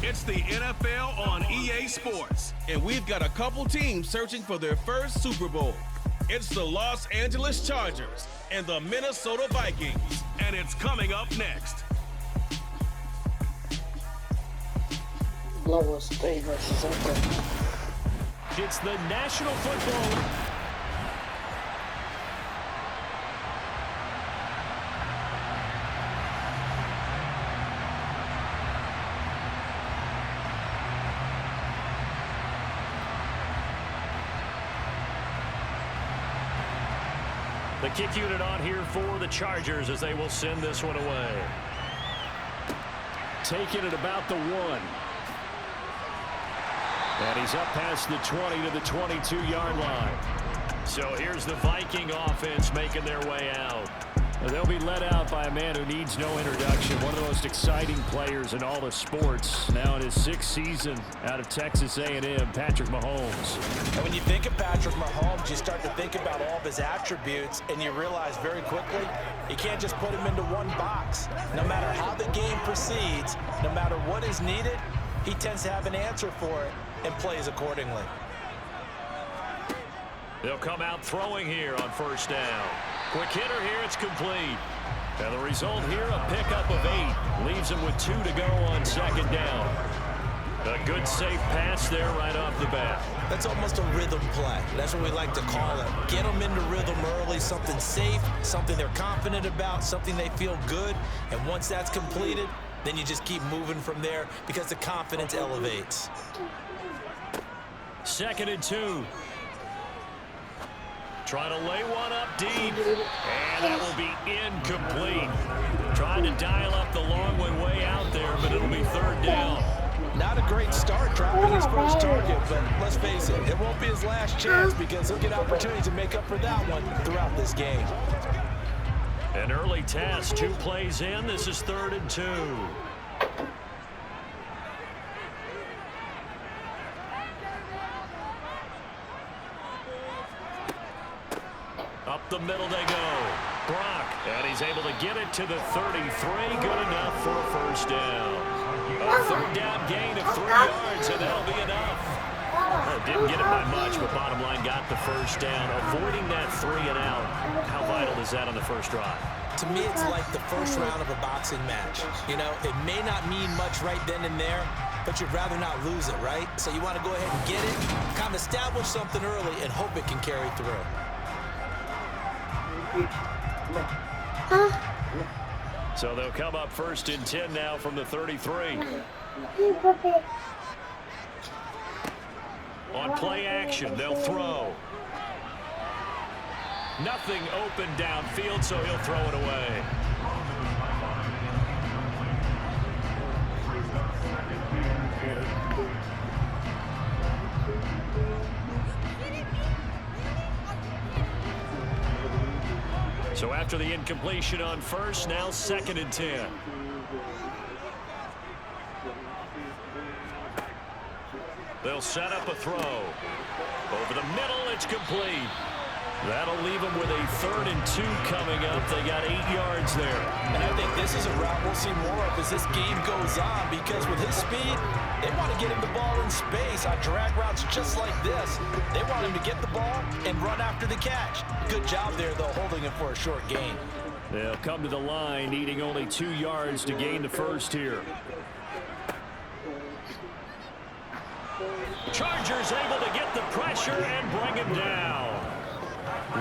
It's the NFL on EA Sports, and we've got a couple teams searching for their first Super Bowl. It's the Los Angeles Chargers and the Minnesota Vikings, and it's coming up next. It's the National Football League. The kick unit on here for the Chargers as they will send this one away. Taking it about the 1. And he's up past the 20 to the 22-yard line. So here's the Viking offense making their way out. They'll be led out by a man who needs no introduction. One of the most exciting players in all of sports. Now in his 6th season out of Texas A&M, Patrick Mahomes. And when you think of Patrick Mahomes, you start to think about all of his attributes, and you realize very quickly you can't just put him into one box. No matter how the game proceeds, no matter what is needed, he tends to have an answer for it and plays accordingly. They'll come out throwing here on first down. Quick hitter here, it's complete. And the result here, a pickup of 8. Leaves him with 2 to go on second down. A good safe pass there right off the bat. That's almost a rhythm play. That's what we like to call it. Get them into rhythm early, something safe, something they're confident about, something they feel good. And once that's completed, then you just keep moving from there because the confidence elevates. 2nd and 2. Trying to lay one up deep, and that will be incomplete. Trying to dial up the long way out there, but it'll be 3rd down. Not a great start dropping his first target, but let's face it, it won't be his last chance because he'll get opportunities to make up for that one throughout this game. An early test, 2 plays in. This is 3rd and 2. Up the middle they go. Brock, and he's able to get it to the 33. Good enough for a first down. A 3rd down gain of 3 yards, and that'll be enough. Well, didn't get it by much, but bottom line got the first down. Avoiding that 3 and out. How vital is that on the first drive? To me, it's like the first round of a boxing match. You know, it may not mean much right then and there, but you'd rather not lose it, right? So you want to go ahead and get it, kind of establish something early, and hope it can carry through. So they'll come up 1st and 10 now from the 33. On play action, they'll throw. Nothing open downfield, so he'll throw it away. So after the incompletion on first, now 2nd and 10. They'll set up a throw. Over the middle, it's complete. That'll leave them with a 3rd and 2 coming up. They got 8 yards there. And I think this is a route we'll see more of as this game goes on because with his speed, they want to get him the ball in space on drag routes just like this. They want him to get the ball and run after the catch. Good job there, though, holding him for a short gain. They'll come to the line, needing only 2 yards to gain the first here. Chargers able to get the pressure and bring him down.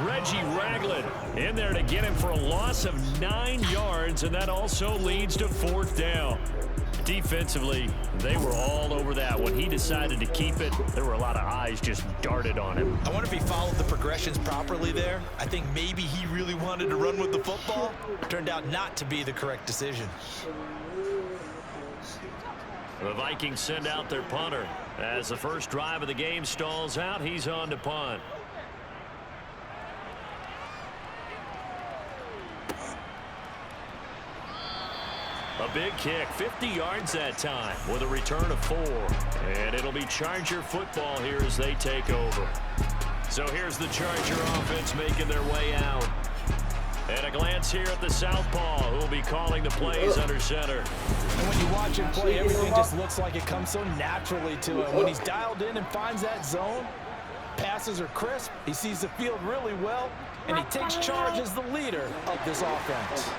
Reggie Ragland in there to get him for a loss of 9 yards, and that also leads to 4th down. Defensively, they were all over that. When he decided to keep it, there were a lot of eyes just darted on him. I wonder if he followed the progressions properly there. I think maybe he really wanted to run with the football. Turned out not to be the correct decision. The Vikings send out their punter. As the first drive of the game stalls out, he's on to punt. A big kick, 50 yards that time with a return of 4. And it'll be Charger football here as they take over. So here's the Charger offense making their way out. And a glance here at the southpaw, who will be calling the plays under center. And when you watch watch him play, everything just looks like it comes so naturally to him. When he's dialed in and finds that zone, passes are crisp, he sees the field really well, and he takes charge as the leader of this offense.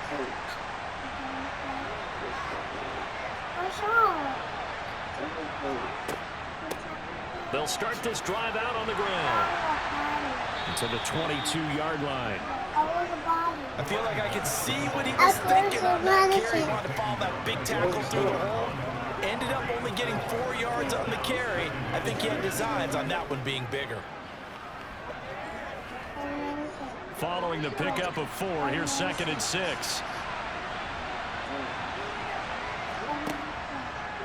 They'll start this drive out on the ground to the 22-yard line. I feel like I can see what he was thinking on that carry. He wanted to follow that big tackle through the hole. Ended up only getting 4 yards on the carry. I think he had designs on that one being bigger. Following the pickup of 4, here's 2nd and 6.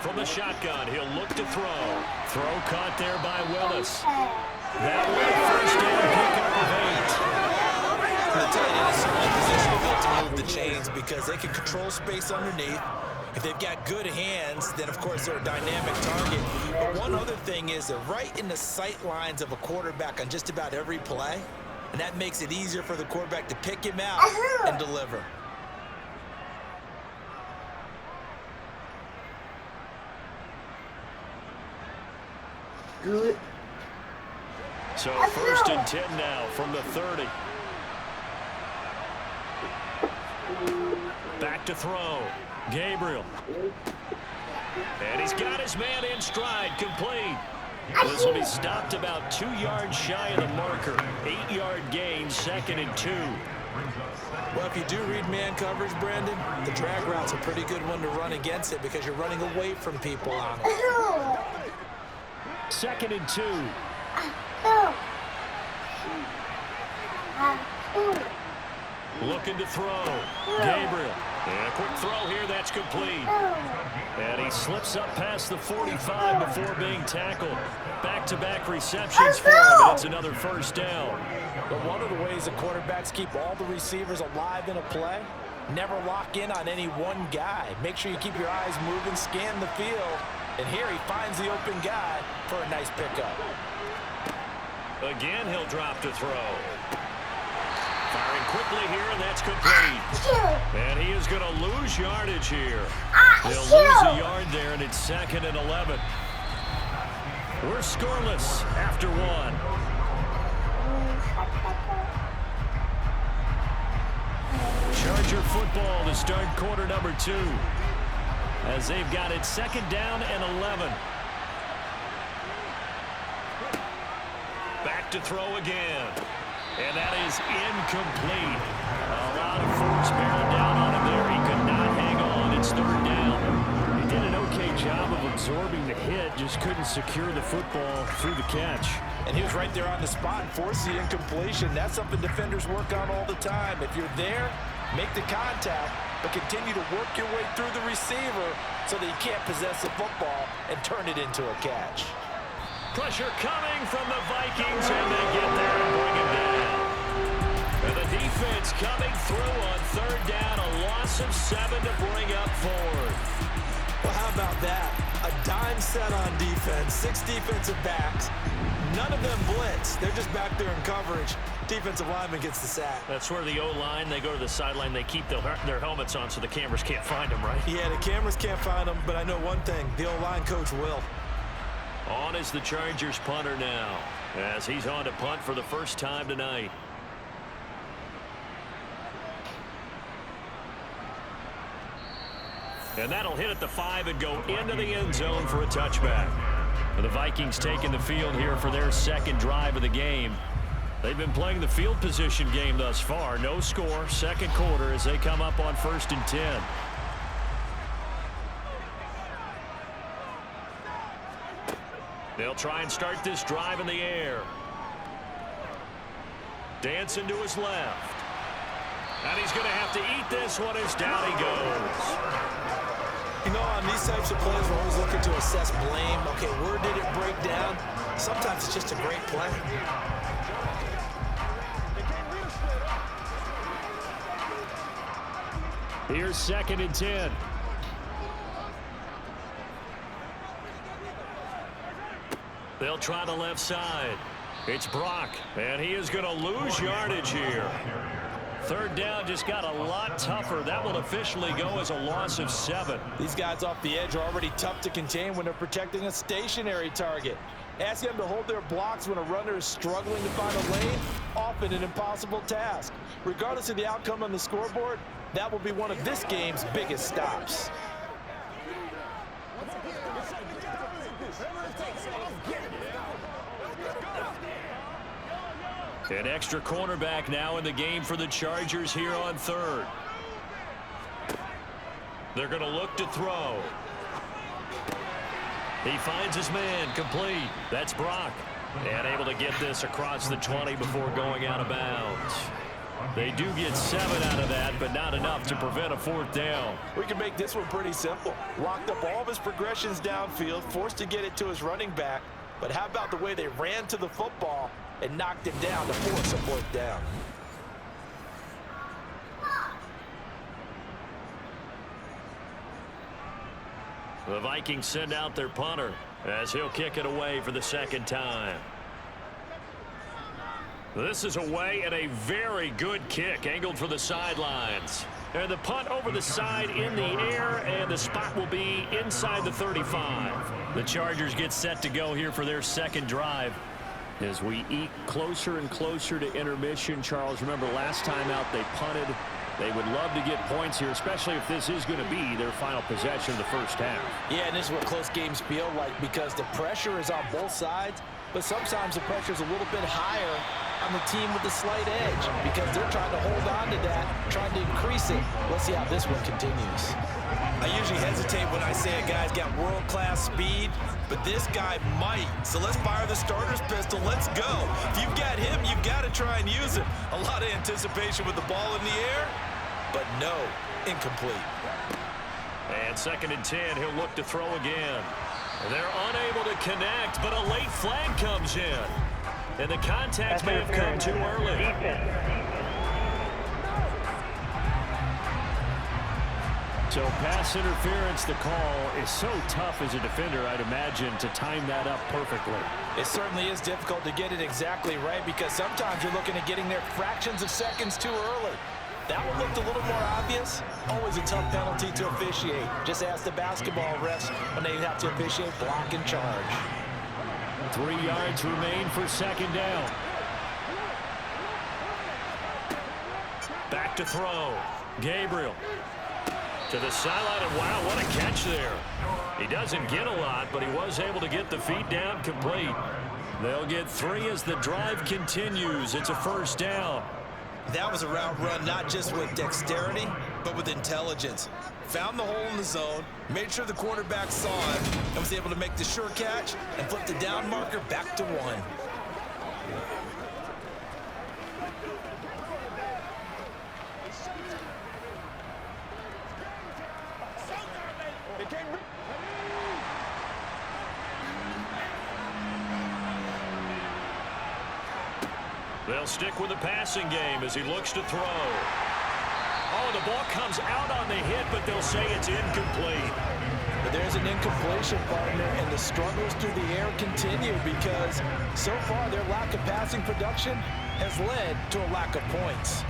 From the shotgun, he'll look to throw. Throw caught there by Willis. That will be first down pickup of 8. The tight end is certainly positioned to move the chains because they can control space underneath. If they've got good hands, then of course they're a dynamic target. But one other thing is they're right in the sight lines of a quarterback on just about every play. And that makes it easier for the quarterback to pick him out and deliver. Good. So 1st and 10 now from the 30. Back to throw. Gabriel. And he's got his man in stride, complete. This will be stopped about 2 yards shy of the marker. 8-yard gain, 2nd and 2. Well, if you do read man coverage, Brandon, the drag route's a pretty good one to run against it because you're running away from people on it. 2nd and 2. Looking to throw. Gabriel. And a quick throw here, that's complete. And he slips up past the 45 before being tackled. Back-to-back receptions for him, and it's another first down. But one of the ways the quarterbacks keep all the receivers alive in a play, never lock in on any one guy. Make sure you keep your eyes moving, scan the field, and here he finds the open guy for a nice pickup. Again, he'll drop to throw. Firing quickly here, and that's complete. And he is going to lose yardage here. He'll lose a yard there, and it's 2nd and 11. We're scoreless after 1. Charger football to start quarter number 2. As they've got it 2nd down and 11. Back to throw again. And that is incomplete. A lot of force bearing down on him there. He could not hang on. It's 3rd down. He did an okay job of absorbing the hit, just couldn't secure the football through the catch. And he was right there on the spot and forced the incompletion. That's something defenders work on all the time. If you're there, make the contact, but continue to work your way through the receiver so that you can't possess the football and turn it into a catch. Pressure coming from the Vikings, and they get there and bring him down. And the defense coming through on 3rd down, a loss of 7 to bring up 4th. Well, how about that? A dime set on defense, 6 defensive backs. None of them blitz. They're just back there in coverage. Defensive lineman gets the sack. That's where the O-line, they go to the sideline, they keep their helmets on so the cameras can't find them, right? Yeah, the cameras can't find them, but I know one thing. The O-line coach will. On is the Chargers punter now, as he's on to punt for the first time tonight. And that'll hit at the 5 and go into the end zone for a touchback. And the Vikings taking the field here for their 2nd drive of the game. They've been playing the field position game thus far. No score, 2nd quarter as they come up on 1st and 10. They'll try and start this drive in the air. Dancing to his left. And he's going to have to eat this one as down he goes. You know, on these types of plays, we're always looking to assess blame. Okay, where did it break down? Sometimes it's just a great play. Here's 2nd and 10. They'll try the left side. It's Brock, and he is going to lose yardage here. Third down just got a lot tougher. That will officially go as a loss of 7. These guys off the edge are already tough to contain when they're protecting a stationary target. Asking them to hold their blocks when a runner is struggling to find a lane, often an impossible task. Regardless of the outcome on the scoreboard, that will be one of this game's biggest stops. An extra cornerback now in the game for the Chargers here on third. They're going to look to throw. He finds his man, complete. That's Brock. And able to get this across the 20 before going out of bounds. They do get 7 out of that, but not enough to prevent a 4th down. We can make this one pretty simple. Locked up all of his progressions downfield, forced to get it to his running back. But how about the way they ran to the football and knocked him down to force a 4th down? The Vikings send out their punter as he'll kick it away for the 2nd time. This is away and a very good kick angled for the sidelines. And the punt over the side in the air, and the spot will be inside the 35. The Chargers get set to go here for their 2nd drive. As we eke closer and closer to intermission, Charles, remember last time out they punted. They would love to get points here, especially if this is going to be their final possession of the first half. Yeah, and this is what close games feel like because the pressure is on both sides, but sometimes the pressure is a little bit higher on the team with the slight edge because they're trying to hold on to that, trying to increase it. Let's see how this one continues. I usually hesitate when I say a guy's got world-class speed, but this guy might. So let's fire the starter's pistol. Let's go. If you've got him, you've got to try and use him. A lot of anticipation with the ball in the air, but no, incomplete. And 2nd and 10, he'll look to throw again. They're unable to connect, but a late flag comes in. And the contact may have come too early. So pass interference, the call is so tough as a defender, I'd imagine, to time that up perfectly. It certainly is difficult to get it exactly right because sometimes you're looking at getting there fractions of seconds too early. That one looked a little more obvious. Always a tough penalty to officiate. Just ask the basketball refs when they have to officiate block and charge. 3 yards remain for 2nd down. Back to throw. Gabriel to the sideline, and wow, what a catch there. He doesn't get a lot, but he was able to get the feet down complete. They'll get 3 as the drive continues. It's a 1st down. That was a route run not just with dexterity, but with intelligence. Found the hole in the zone, made sure the quarterback saw it, and was able to make the sure catch and flip the down marker back to 1. They'll stick with the passing game as he looks to throw. Oh, the ball comes out on the hit, but they'll say it's incomplete. But there's an incompletion, partner, and the struggles through the air continue because so far their lack of passing production has led to a lack of points.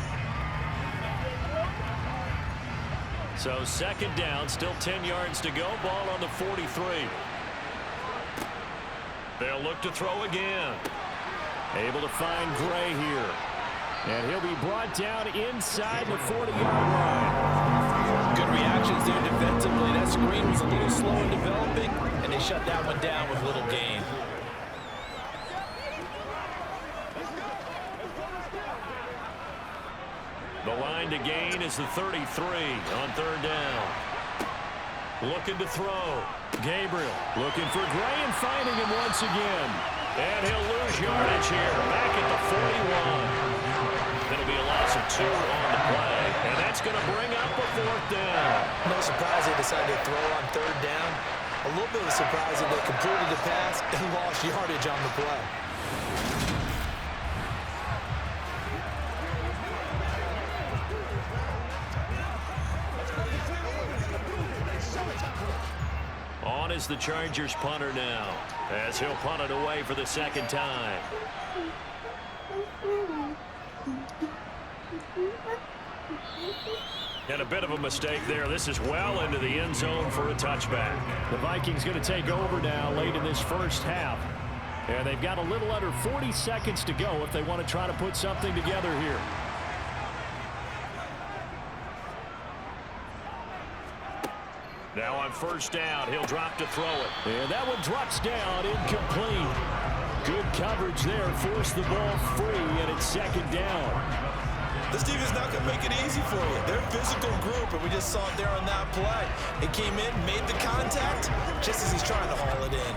So 2nd down, still 10 yards to go. Ball on the 43. They'll look to throw again. Able to find Gray here. And he'll be brought down inside the 40-yard line. Good reactions there defensively. That screen was a little slow in developing, and they shut that one down with little gain. The line to gain is the 33 on 3rd down. Looking to throw. Gabriel looking for Gray and finding him once again. And he'll lose yardage here, back at the 41. It'll be a loss of 2 on the play, and that's going to bring up a 4th down. No surprise they decided to throw on 3rd down. A little bit of a surprise that they completed the pass and lost yardage on the play. On is the Chargers punter now, as he'll punt it away for the 2nd time. And a bit of a mistake there. This is well into the end zone for a touchback. The Vikings going to take over now late in this first half. And they've got a little under 40 seconds to go if they want to try to put something together here. Now on first down, he'll drop to throw it. And that one drops down, incomplete. Good coverage there, forced the ball free, and it's second down. This team is not going to make it easy for you. They're a physical group, and we just saw it there on that play. It came in, made the contact, just as he's trying to haul it in.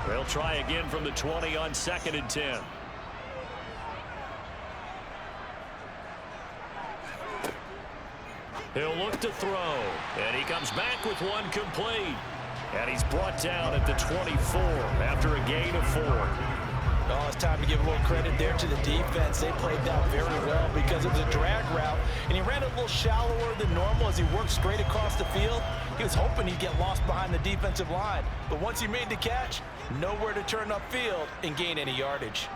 They'll try again from the 20 on 2nd and 10. He'll look to throw, and he comes back with one complete. And he's brought down at the 24 after a gain of 4. Oh, it's time to give a little credit there to the defense. They played that very well because it was a drag route, and he ran a little shallower than normal as he worked straight across the field. He was hoping he'd get lost behind the defensive line, but once he made the catch, nowhere to turn upfield and gain any yardage.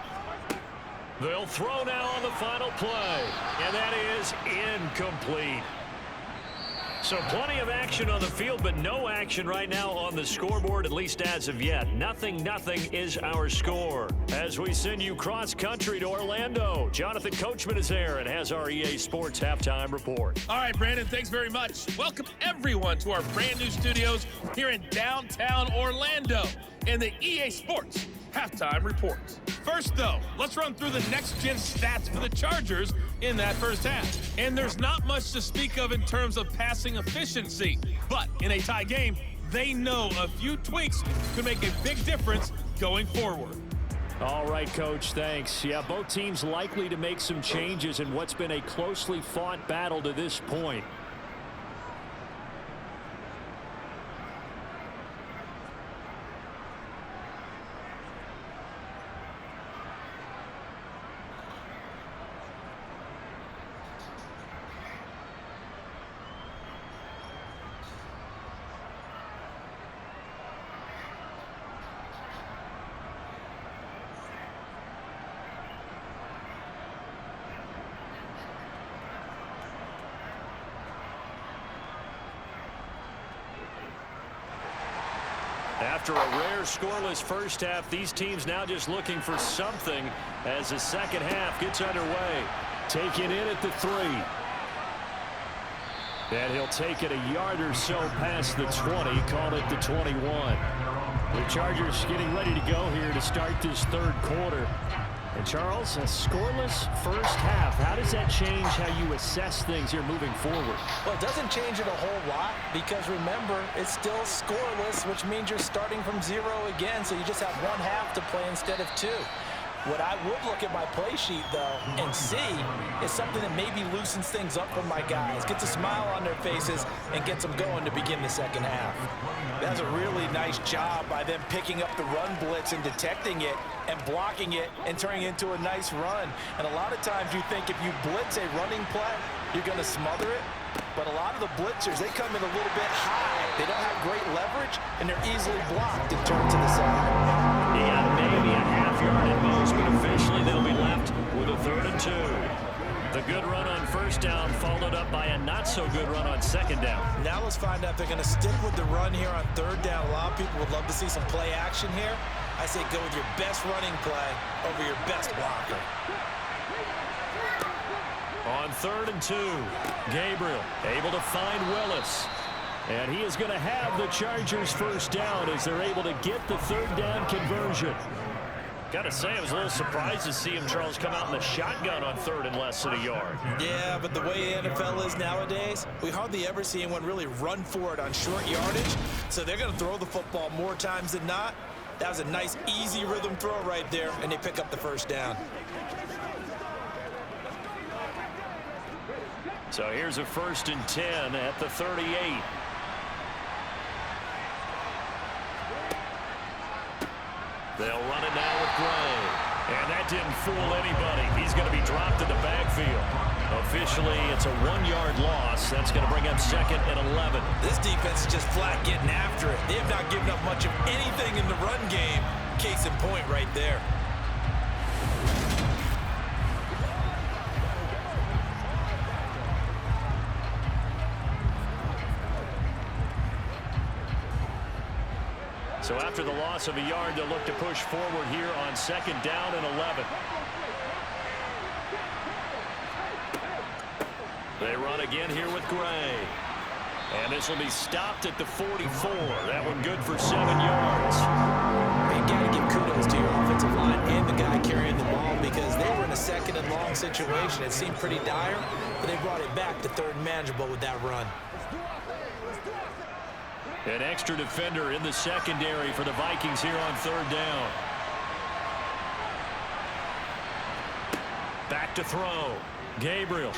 They'll throw now on the final play, and that is incomplete. So plenty of action on the field, but no action right now on the scoreboard, at least as of yet. Nothing is our score. As we send you cross-country to Orlando, Jonathan Coachman is there and has our EA Sports Halftime Report. All right, Brandon, thanks very much. Welcome, everyone, to our brand new studios here in downtown Orlando in the EA Sports Halftime Report. First, though, let's run through the next-gen stats for the Chargers in that first half. And there's not much to speak of in terms of passing efficiency. But in a tie game, they know a few tweaks could make a big difference going forward. All right, Coach, thanks. Yeah, both teams likely to make some changes in what's been a closely fought battle to this point. After a rare scoreless first half, these teams now just looking for something as the second half gets underway. Taken in at the 3. And he'll take it a yard or so past the 20, call it the 21. The Chargers getting ready to go here to start this third quarter. And Charles, a scoreless first half. How does that change how you assess things here moving forward? Well, it doesn't change it a whole lot because remember, it's still scoreless, which means you're starting from 0 again, so you just have one half to play instead of 2. What I would look at my play sheet, though, and see is something that maybe loosens things up for my guys, gets a smile on their faces, and gets them going to begin the second half. That's a really nice job by them picking up the run blitz and detecting it and blocking it and turning it into a nice run. And a lot of times you think if you blitz a running play, you're going to smother it. But a lot of the blitzers, they come in a little bit high. They don't have great leverage, and they're easily blocked and turned to the side. Yeah, maybe a half yard at most, but officially they'll be left with a 3rd and 2. The good run on first down followed up by a not-so-good run on second down. Now let's find out if they're going to stick with the run here on 3rd down. A lot of people would love to see some play action here. I say go with your best running play over your best blocker. On 3rd and 2, Gabriel able to find Willis. And he is going to have the Chargers first down as they're able to get the 3rd down conversion. Got to say, I was a little surprised to see him, Charles, come out in the shotgun on 3rd and less than a yard. Yeah, but the way the NFL is nowadays, we hardly ever see anyone really run for it on short yardage. So they're going to throw the football more times than not. That was a nice, easy rhythm throw right there, and they pick up the first down. So here's a 1st and 10 at the 38. They'll run it now with Gray. And that didn't fool anybody. He's going to be dropped in the backfield. Officially, it's a 1-yard loss. That's going to bring up 2nd and 11. This defense is just flat getting after it. They have not given up much of anything in the run game. Case in point right there. So after the loss of a yard, they'll look to push forward here on 2nd down and 11. They run again here with Gray. And this will be stopped at the 44. That one good for 7 yards. You got to give kudos to your offensive line and the guy carrying the ball because they were in a 2nd and long situation. It seemed pretty dire, but they brought it back to 3rd and manageable with that run. An extra defender in the secondary for the Vikings here on 3rd down. Back to throw. Gabriel.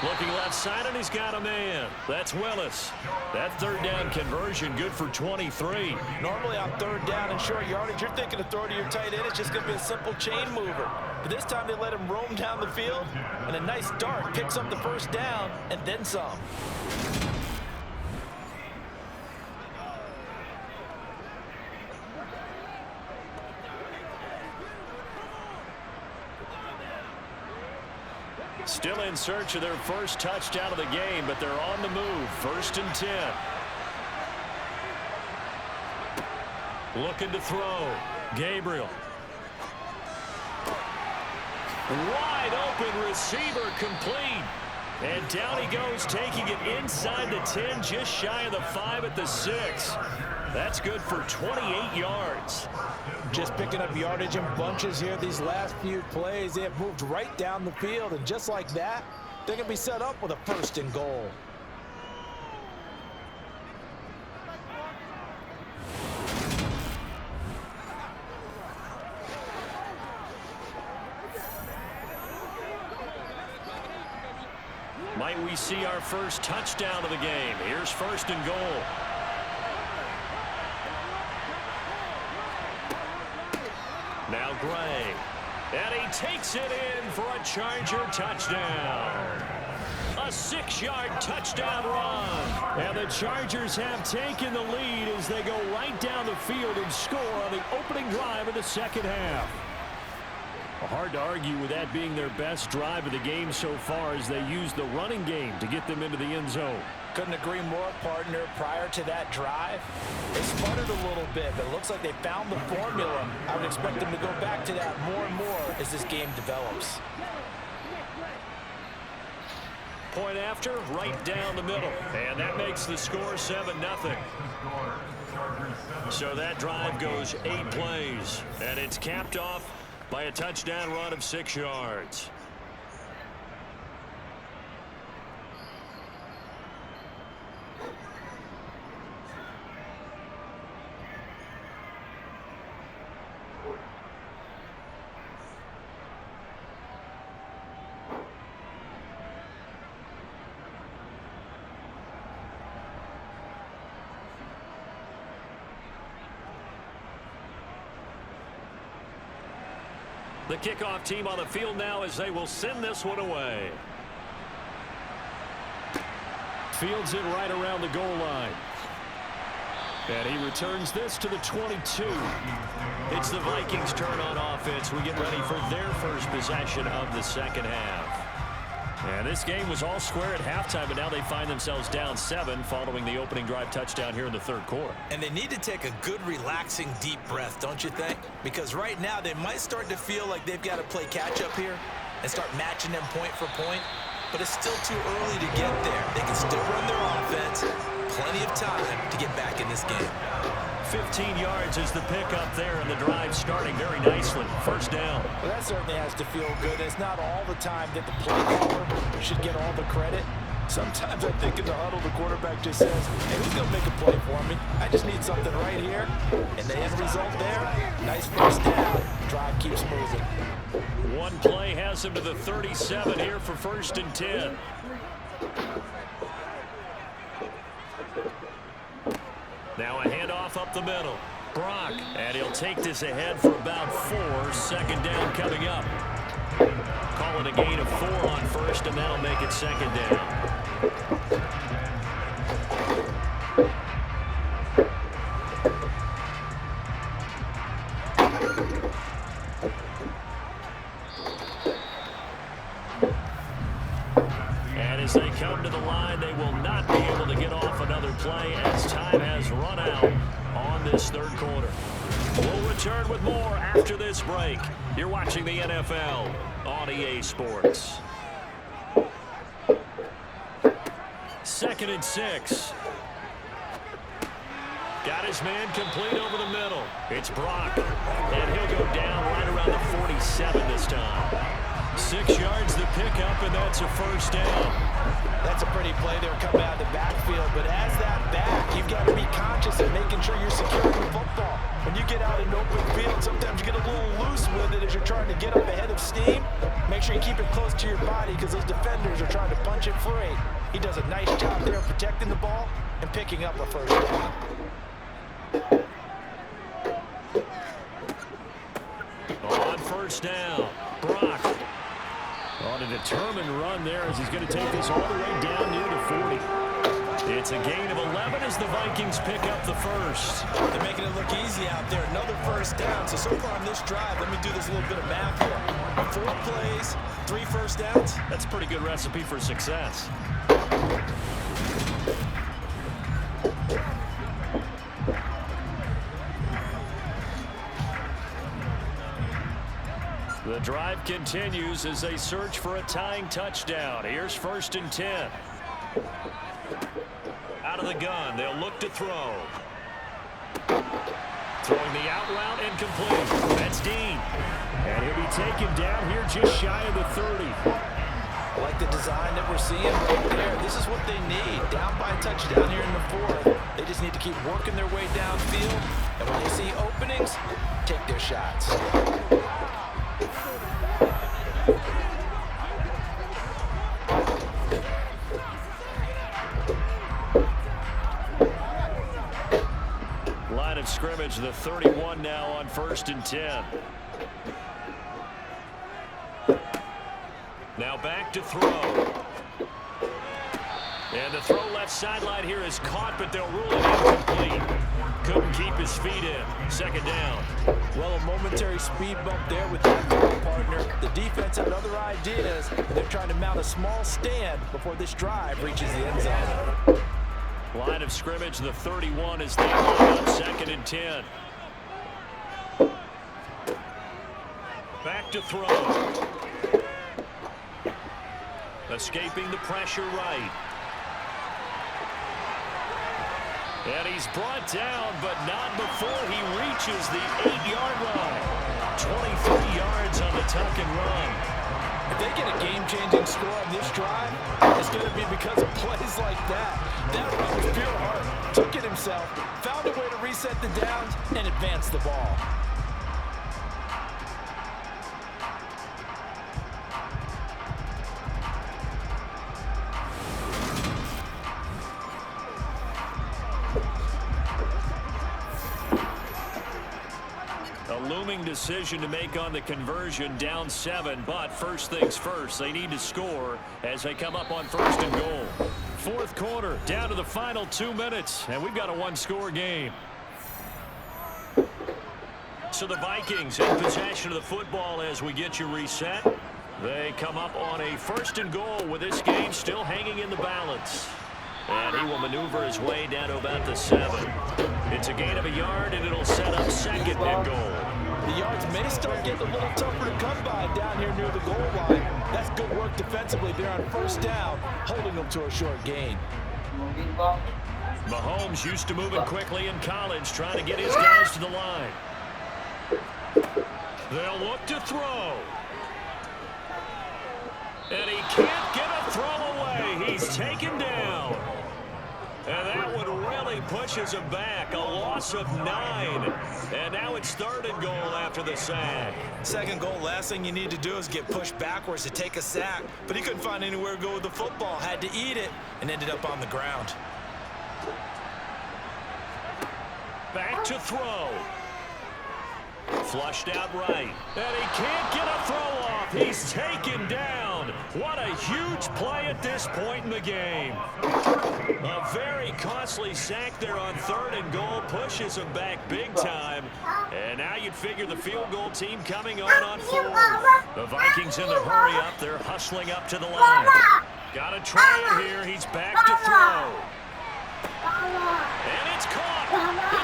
Looking left side, and he's got a man. That's Willis. That 3rd down conversion good for 23. Normally on 3rd down and short yardage, you're thinking of throwing to your tight end. It's just going to be a simple chain mover. But this time they let him roam down the field, and a nice dart picks up the 1st down and then some. Still in search of their first touchdown of the game, but they're on the move. 1st and 10. Looking to throw. Gabriel. Wide open receiver complete. And down he goes, taking it inside the 10, just shy of the 5 at the 6. That's good for 28 yards. Just picking up yardage in bunches here these last few plays. They have moved right down the field, and just like that, they're going to be set up with a 1st and goal. Might we see our first touchdown of the game? Here's 1st and goal. Now Gray. And he takes it in for a Charger touchdown. A 6-yard touchdown run. And the Chargers have taken the lead as they go right down the field and score on the opening drive of the 2nd half. Hard to argue with that being their best drive of the game so far as they use the running game to get them into the end zone. Couldn't agree more, partner. Prior to that drive, they sputtered a little bit, but it looks like they found the formula. I would expect them to go back to that more and more as this game develops. Point after, right down the middle. And that makes the score 7-0. So that drive goes 8 plays. And it's capped off by a touchdown run of 6 yards. The kickoff team on the field now as they will send this one away. Fields it right around the goal line. And he returns this to the 22. It's the Vikings' turn on offense. We get ready for their first possession of the 2nd half. And this game was all square at halftime, but now they find themselves down 7 following the opening drive touchdown here in the 3rd quarter. And they need to take a good, relaxing, deep breath, don't you think? Because right now they might start to feel like they've got to play catch-up here and start matching them point for point. But it's still too early to get there. They can still run their offense. Plenty of time to get back in this game. 15 yards is the pickup there, and the drive starting very nicely. 1st down. Well, that certainly has to feel good. It's not all the time that the play caller should get all the credit. Sometimes I think in the huddle, the quarterback just says, hey, who's going to make a play for me? I just need something right here. And the end result there, nice 1st down. Drive keeps moving. One play has him to the 37 here for 1st and 10. Now a handoff up the middle. Brock, and he'll take this ahead for about 4. 2nd down coming up. Call it a gain of 4 on 1st, and that'll make it 2nd down. And as they come to the line, they will not be able to get off another play now on this third quarter. We'll return with more after this break. You're watching the NFL on EA Sports. 2nd and 6. Got his man complete over the middle. It's Brock, and he'll go down right around the 47 this time. 6 yards the pickup, and that's a first down. That's a pretty play there coming out of the backfield, but as that back, you've got to be conscious of making sure you're securing the football. When you get out in open field, sometimes you get a little loose with it as you're trying to get up ahead of steam. Make sure you keep it close to your body because those defenders are trying to punch it free. He does a nice job there protecting the ball and picking up a first down. On first down, Brock on a determined run there as he's going to take this all the way down near the 40. It's a gain of 11 as the Vikings pick up the first. They're making it look easy out there. Another first down. So far on this drive, let me do this little bit of math here. 4 plays, 3 first downs. That's a pretty good recipe for success. The drive continues as they search for a tying touchdown. Here's 1st and 10. Out of the gun, they'll look to throw. Throwing the out route and complete. That's Dean. And he'll be taken down here just shy of the 30. I like the design that we're seeing right there. This is what they need. Down by a touchdown here in the 4th. They just need to keep working their way downfield. And when they see openings, take their shots. Line of scrimmage, the 31 now on 1st and 10. Now back to throw. And the throw left sideline here is caught, but they'll rule it incomplete. Couldn't keep his feet in. 2nd down. Well, a momentary speed bump there with that throw partner. The defense had other ideas, and they're trying to mount a small stand before this drive reaches the end zone. Line of scrimmage, the 31 is they line up 2nd and 10. Back to throw. Escaping the pressure right. And he's brought down, but not before he reaches the 8-yard line. 23 yards on the tuck and run. If they get a game-changing score on this drive, it's going to be because of plays like that. That run was pure heart. Took it himself, found a way to reset the downs, and advance the ball. Looming decision to make on the conversion, down 7, but first things first, they need to score as they come up on 1st and goal. 4th quarter, down to the final 2 minutes, and we've got a 1-score game. So the Vikings in possession of the football as we get you reset. They come up on a 1st and goal with this game still hanging in the balance. And he will maneuver his way down to about the 7. It's a gain of a yard, and it'll set up 2nd and goal. The yards may start getting a little tougher to come by down here near the goal line. That's good work defensively there on 1st down, holding them to a short gain. Mahomes used to moving quickly in college, trying to get his guys to the line. They'll look to throw. And he can't get a throw away. He's taken down. And that one really pushes him back. A loss of 9. And now it's 3rd and goal after the sack. 2nd goal, last thing you need to do is get pushed backwards to take a sack. But he couldn't find anywhere to go with the football. Had to eat it and ended up on the ground. Back to throw. Flushed out right. And he can't get a throw off. He's taken down. What a huge play at this point in the game. A very costly sack there on 3rd and goal. Pushes him back big time. And now you'd figure the field goal team coming on 4th. The Vikings in the hurry up. They're hustling up to the line. Got to try it here. He's back to throw. And it's caught.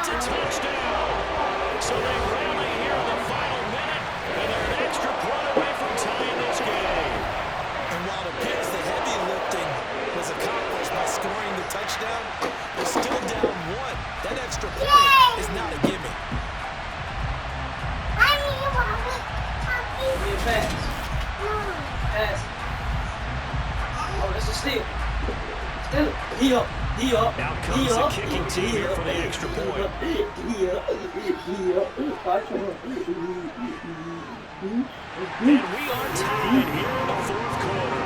touchdown. They're still down 1. That extra point is not a gimme. Pass. Pass. Oh, that's a steal. Steal it. He up. Now comes the kicking team here for the extra point. And we are tied here in the fourth quarter.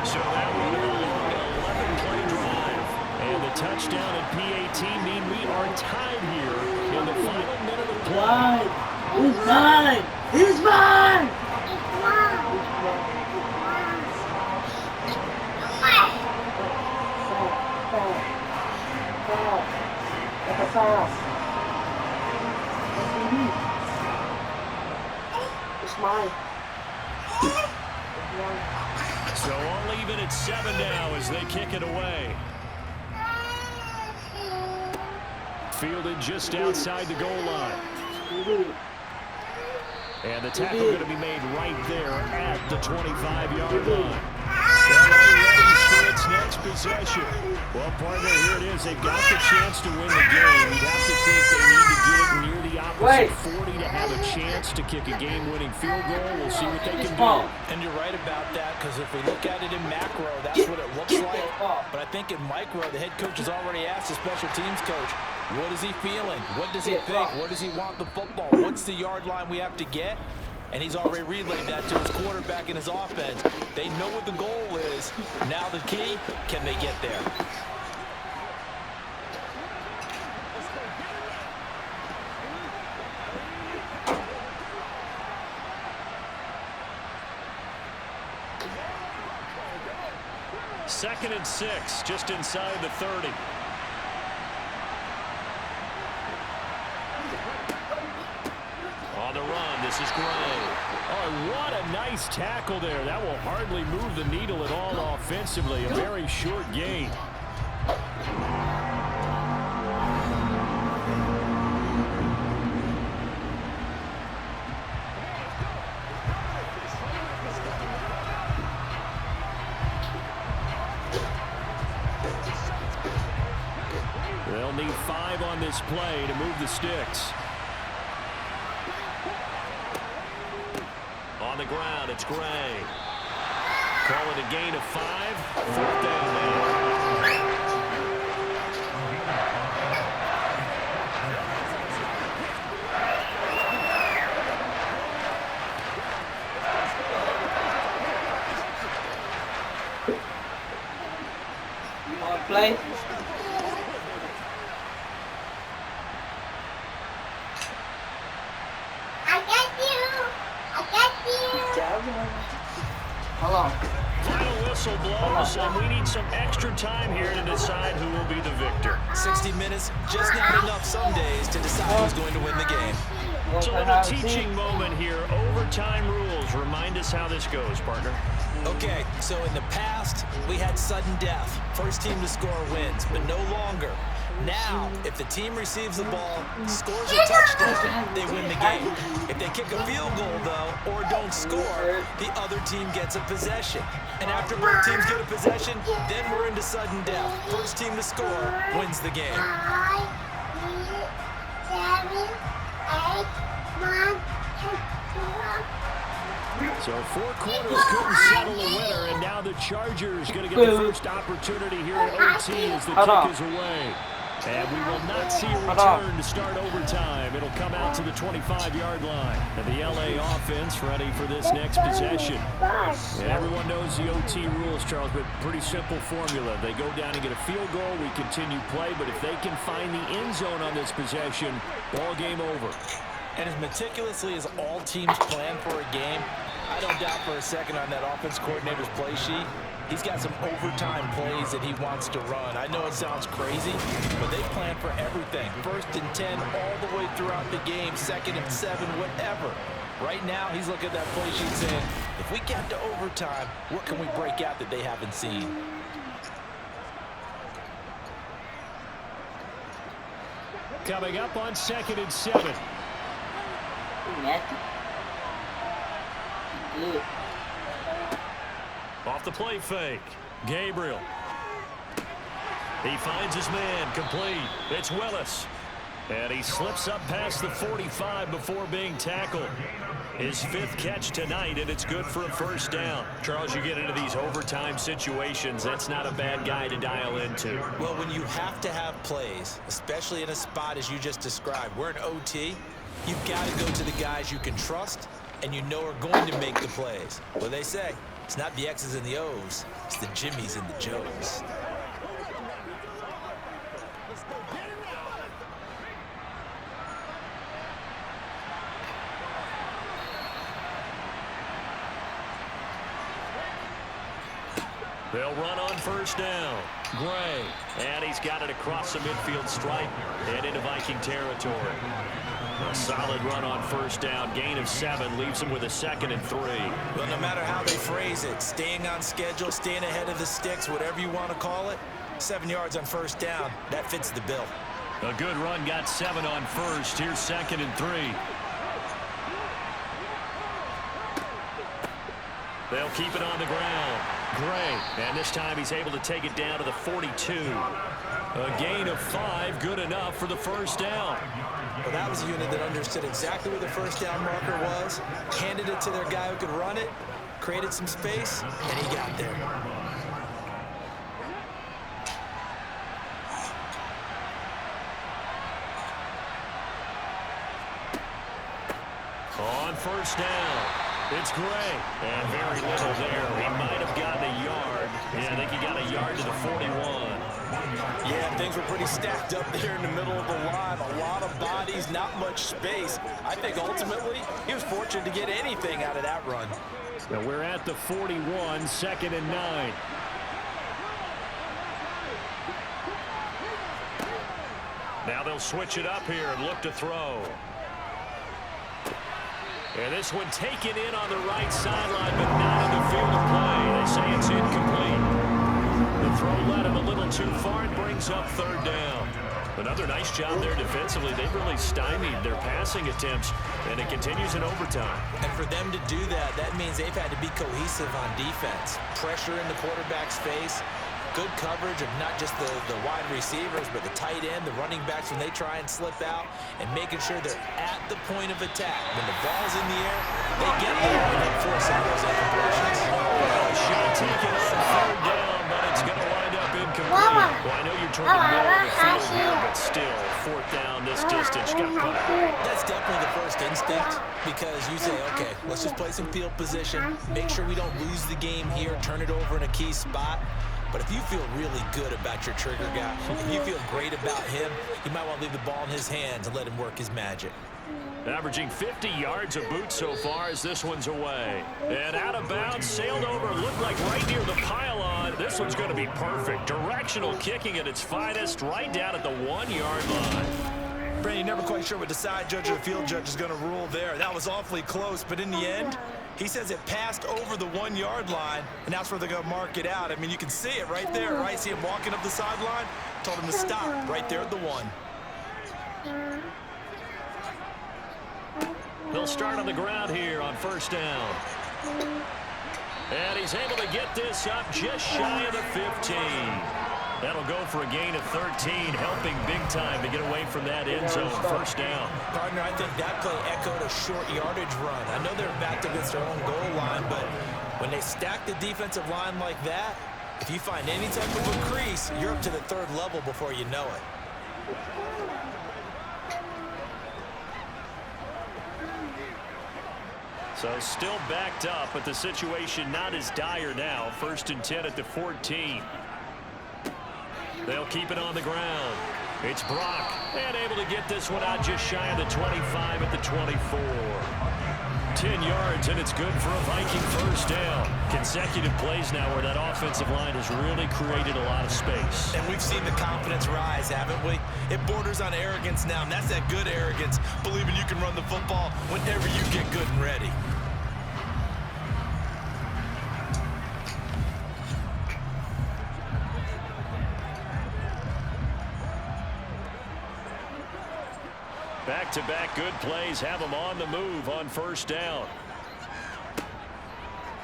So that will be a long 11-play drive. And the touchdown and PAT mean we are tied here in the final minute of play. He's mine! He's mine! It's mine. So all even at 7 now as they kick it away. Fielded just outside the goal line. And the tackle going to be made right there at the 25-yard line. Ready for its next possession. Well, partner, here it is. They've got the chance to win the game. You'd have to think they need to get near the opposite 40 to have a chance to kick a game-winning field goal. We'll see what they can do. And you're right about that, because if we look at it in macro, that's what it looks like. But I think in micro, the head coach has already asked the special teams coach, what is he feeling? What does he think? What does he want the football? What's the yard line we have to get? And he's already relayed that to his quarterback and his offense. They know what the goal is. Now the key, can they get there? Second and 6, just inside the 30. On the run, this is Gray. Oh, what a nice tackle there. That will hardly move the needle at all offensively. A very short gain. They'll need 5 on this play to move the sticks. On the ground, it's Gray. Call it a gain of 5. 4th down now. You want to play? Hold on. Final whistle blows, and we need some extra time here to decide who will be the victor. 60 minutes, just not enough some days to decide who's going to win the game. It's a little teaching moment here. Overtime rules. Remind us how this goes, partner. Okay, so in the past, we had sudden death. First team to score wins, but no longer. Now, if the team receives the ball, scores a touchdown, they win the game. If they kick a field goal, though, or don't score, the other team gets a possession. And after both teams get a possession, then we're into sudden death. First team to score wins the game. 5, 6, 7, 8, 9, 10, 11. So 4 quarters couldn't settle a winner, and now the Chargers going to get the first opportunity here at OT as the kick is away. And we will not see a return to start overtime. It'll come out to the 25-yard line. And the LA offense ready for this next possession. And everyone knows the OT rules, Charles, but pretty simple formula. They go down and get a field goal, we continue play, but if they can find the end zone on this possession, ball game over. And as meticulously as all teams plan for a game, I don't doubt for a second on that offense coordinator's play sheet, he's got some overtime plays that he wants to run. I know it sounds crazy, but they plan for everything. 1st and 10 all the way throughout the game, 2nd and 7, whatever. Right now, he's looking at that play sheet saying, if we get to overtime, what can we break out that they haven't seen? Coming up on 2nd and 7. Good. Off the play fake. Gabriel. He finds his man, complete. It's Willis. And he slips up past the 45 before being tackled. His 5th catch tonight, and it's good for a first down. Charles, you get into these overtime situations, that's not a bad guy to dial into. Well, when you have to have plays, especially in a spot as you just described, we're in OT, you've got to go to the guys you can trust and you know are going to make the plays. Well, they say, it's not the X's and the O's, it's the Jimmies and the Joes. They'll run on first down. Gray. And he's got it across the midfield stripe and into Viking territory. A solid run on first down. Gain of 7 leaves him with a 2nd and 3. Well, no matter how they phrase it, staying on schedule, staying ahead of the sticks, whatever you want to call it, 7 yards on first down, that fits the bill. A good run got 7 on first. Here's 2nd and 3. They'll keep it on the ground. Gray, and this time he's able to take it down to the 42. A gain of 5, good enough for the first down. Well, that was a unit that understood exactly where the first down marker was, handed it to their guy who could run it, created some space, and he got there. On first down. It's Gray, and very little there. He might have gotten a yard. Yeah, I think he got a yard to the 41. Yeah, things were pretty stacked up there in the middle of the line. A lot of bodies, not much space. I think ultimately he was fortunate to get anything out of that run. Now we're at the 41, 2nd and 9. Now they'll switch it up here and look to throw. And this one taken in on the right sideline, but not in the field of play. They say it's incomplete. The throw led him a little too far and brings up 3rd down. Another nice job there defensively. They've really stymied their passing attempts, and it continues in overtime. And for them to do that, that means they've had to be cohesive on defense. Pressure in the quarterback's face. Good coverage of not just the wide receivers, but the tight end, the running backs when they try and slip out, and making sure they're at the point of attack. When the ball's in the air, they get there and then force some of those incompletions. Shot taken on 3rd down, but it's going to wind up incomplete. Well, I know you're toward the middle of the field here, but still, 4th down this distance got put out. That's definitely the first instinct, because you say, okay, let's just play some field position, make sure we don't lose the game here, turn it over in a key spot. But if you feel really good about your trigger guy, if you feel great about him, you might want to leave the ball in his hands and let him work his magic. Averaging 50 yards a boot so far as this one's away. And out of bounds, sailed over, looked like right near the pylon. This one's going to be perfect. Directional kicking at its finest, right down at the 1-yard line. Brandon, you're never quite sure what the side judge or the field judge is going to rule there. That was awfully close, but in the end, he says it passed over the 1-yard line, and that's where they're going to mark it out. I mean, you can see it right there, right? See him walking up the sideline? Told him to stop right there at the 1. They'll start on the ground here on first down. And he's able to get this up just shy of the 15. That'll go for a gain of 13, helping big time to get away from that end zone. First down. Partner, I think that play echoed a short yardage run. I know they're backed against their own goal line, but when they stack the defensive line like that, if you find any type of a crease, you're up to the 3rd level before you know it. So still backed up, but the situation not as dire now. 1st and 10 at the 14. They'll keep it on the ground. It's Brock, and able to get this one out just shy of the 25 at the 24. 10 yards, and it's good for a Viking first down. Consecutive plays now where that offensive line has really created a lot of space. And we've seen the confidence rise, haven't we? It borders on arrogance now, and that's that good arrogance, believing you can run the football whenever you get good and ready. Back-to-back good plays have them on the move on first down.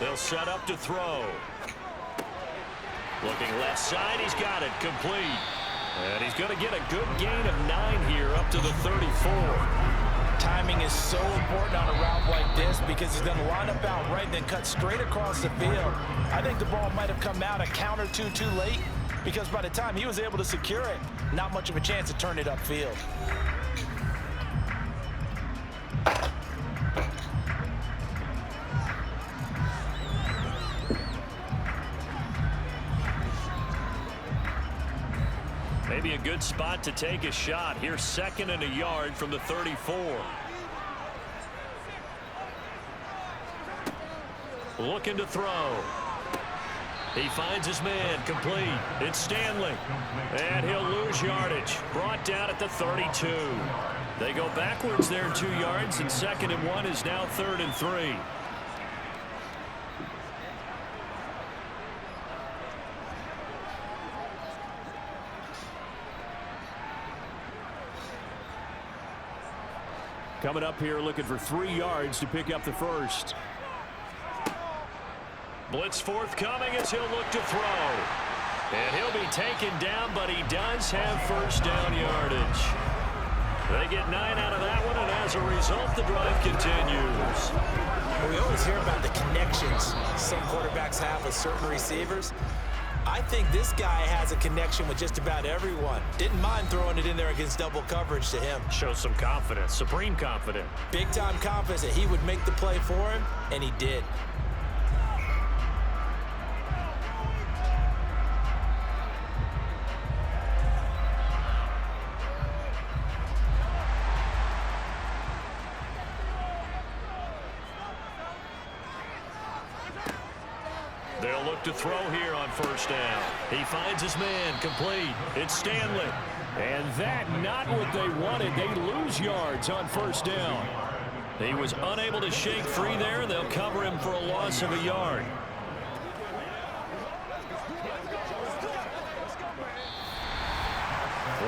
They'll set up to throw. Looking left side, he's got it, complete. And he's going to get a good gain of 9 here up to the 34. Timing is so important on a route like this because he's going to line up out right and then cut straight across the field. I think the ball might have come out a count or two too late because by the time he was able to secure it, not much of a chance to turn it upfield. Maybe a good spot to take a shot. Here's 2nd and a yard from the 34. Looking to throw. He finds his man, complete. It's Stanley. And he'll lose yardage. Brought down at the 32. They go backwards there 2 yards, and 2nd and 1 is now 3rd and 3. Coming up here looking for 3 yards to pick up the first. Blitz forthcoming as he'll look to throw. And he'll be taken down, but he does have first down yardage. They get 9 out of that one, and as a result, the drive continues. We always hear about the connections some quarterbacks have with certain receivers. I think this guy has a connection with just about everyone. Didn't mind throwing it in there against double coverage to him. Shows some confidence, supreme confidence. Big-time confidence that he would make the play for him, and he did. They'll look to throw here on first down. He finds his man, complete. It's Stanley. And that not what they wanted. They lose yards on first down. He was unable to shake free there. They'll cover him for a loss of a yard.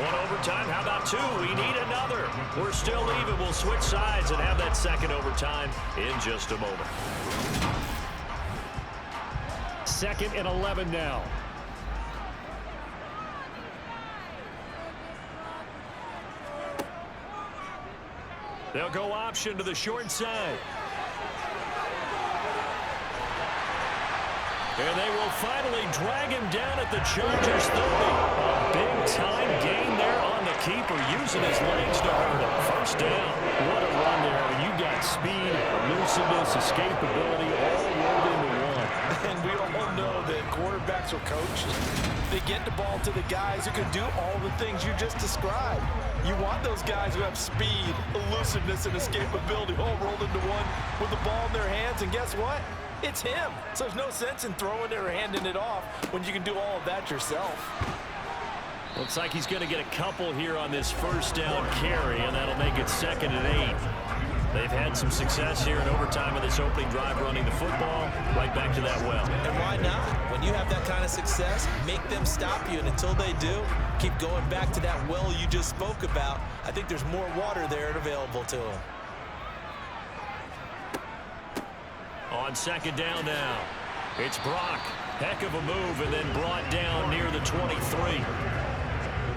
One overtime. How about 2? We need another. We're still even. We'll switch sides and have that second overtime in just a moment. 2nd and 11 now. They'll go option to the short side. And they will finally drag him down at the Chargers 30. A big-time gain there on the keeper, using his legs to hurt him. First down. What a run there. When you got speed, elusiveness, escapability, all rolled into one. And we all know that quarterbacks are coaches. They get the ball to the guys who can do all the things you just described. You want those guys who have speed, elusiveness, and escapability all rolled into one with the ball in their hands. And guess what? It's him. So there's no sense in throwing it or handing it off when you can do all of that yourself. Looks like he's going to get a couple here on this first down carry, and that'll make it 2nd and 8. They've had some success here in overtime in this opening drive running the football right back to that well. And why not? When you have that kind of success, make them stop you. And until they do, keep going back to that well you just spoke about. I think there's more water there and available to them. On 2nd down now, it's Brock. Heck of a move, and then brought down near the 23.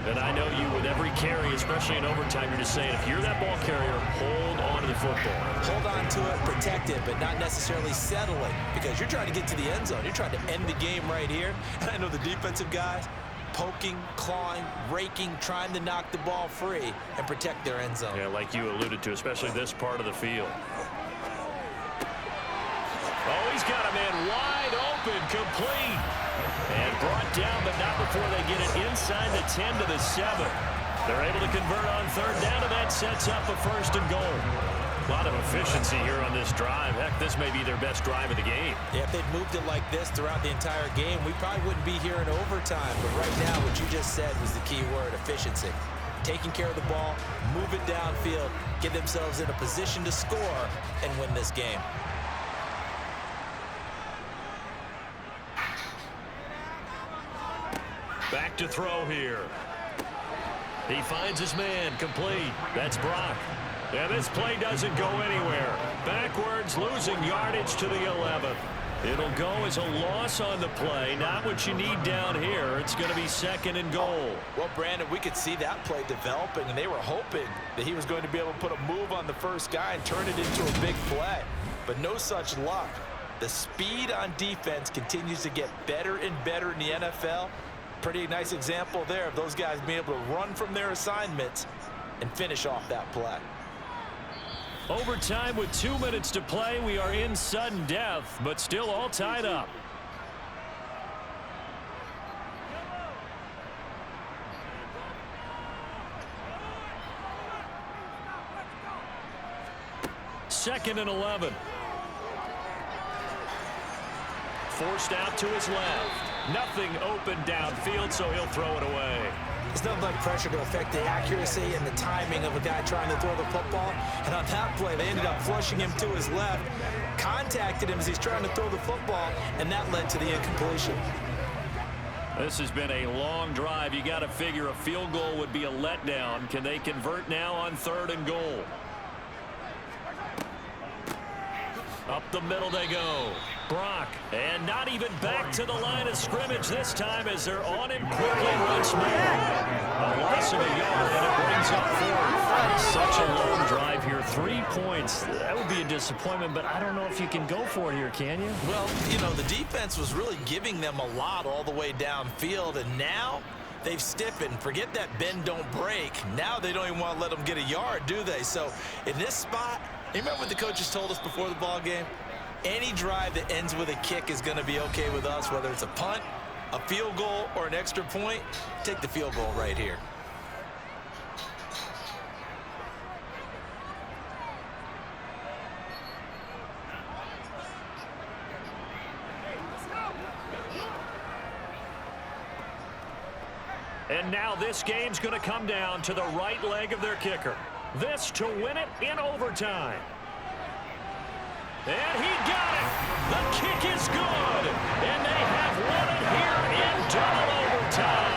And I know you, with every carry, especially in overtime, you're just saying, if you're that ball carrier, hold on to the football. Hold on to it, protect it, but not necessarily settle it, because you're trying to get to the end zone. You're trying to end the game right here. And I know the defensive guys poking, clawing, raking, trying to knock the ball free and protect their end zone. Yeah, like you alluded to, especially this part of the field. Oh, he's got a man wide open, complete. And brought down, but not before they get it inside the 10 to the 7. They're able to convert on 3rd down, and that sets up a 1st and goal. A lot of efficiency here on this drive. Heck, this may be their best drive of the game. Yeah, if they'd moved it like this throughout the entire game, we probably wouldn't be here in overtime. But right now, what you just said was the key word, efficiency. Taking care of the ball, move it downfield, get themselves in a position to score, and win this game. Back to throw here. He finds his man, complete. That's Brock. And this play doesn't go anywhere. Backwards, losing yardage to the 11. It'll go as a loss on the play. Not what you need down here. It's going to be 2nd and goal. Well, Brandon, we could see that play developing, and they were hoping that he was going to be able to put a move on the first guy and turn it into a big play. But no such luck. The speed on defense continues to get better and better in the NFL. Pretty nice example there of those guys being able to run from their assignments and finish off that play. Overtime with 2 minutes to play. We are in sudden death, but still all tied up. Second and 11. Forced out to his left. Nothing open downfield, so he'll throw it away. There's nothing like pressure to affect the accuracy and the timing of a guy trying to throw the football. And on that play, they ended up flushing him to his left, contacted him as he's trying to throw the football, and that led to the incompletion. This has been a long drive. You got to figure a field goal would be a letdown. Can they convert now on 3rd and goal? Up the middle they go. Brock, and not even back to the line of scrimmage this time as they're on him quickly once more. A loss of a yard, and it brings up 4th. Such a long drive here. 3 points. That would be a disappointment, but I don't know if you can go for it here, can you? Well, you know, the defense was really giving them a lot all the way downfield, and now they've stiffened. Forget that bend, don't break. Now they don't even want to let them get a yard, do they? So in this spot, you remember what the coaches told us before the ball game? Any drive that ends with a kick is going to be okay with us, whether it's a punt, a field goal, or an extra point. Take the field goal right here. And now this game's going to come down to the right leg of their kicker. This to win it in overtime. And he got it. The kick is good. And they have won it here in double overtime.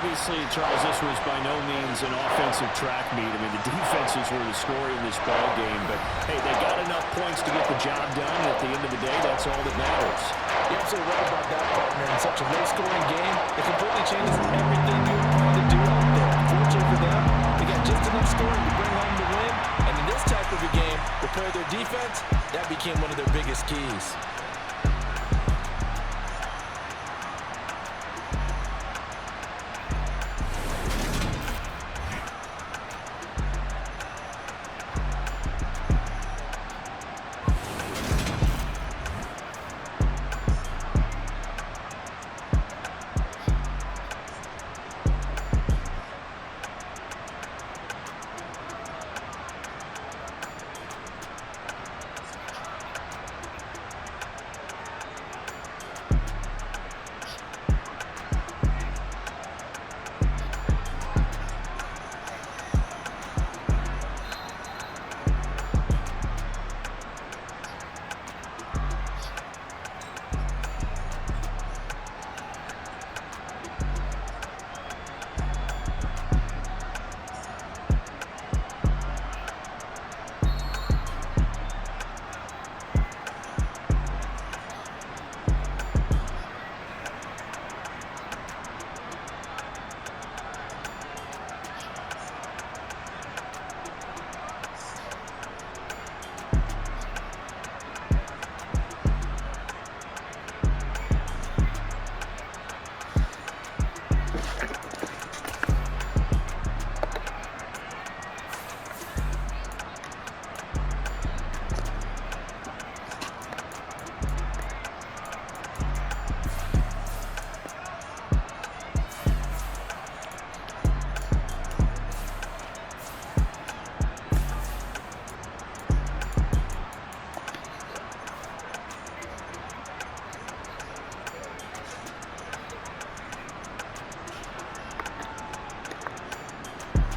Obviously, Charles, this was by no means an offensive track meet. I mean, the defenses were the story in this ball game, but hey, they got enough points to get the job done, and at the end of the day, that's all that matters. You're absolutely right about that, partner. In such a low-scoring game, it completely changes everything you plan to do out there. Fortunately for them, they got just enough scoring to bring home the win, and in this type of a game, repair their defense, that became one of their biggest keys.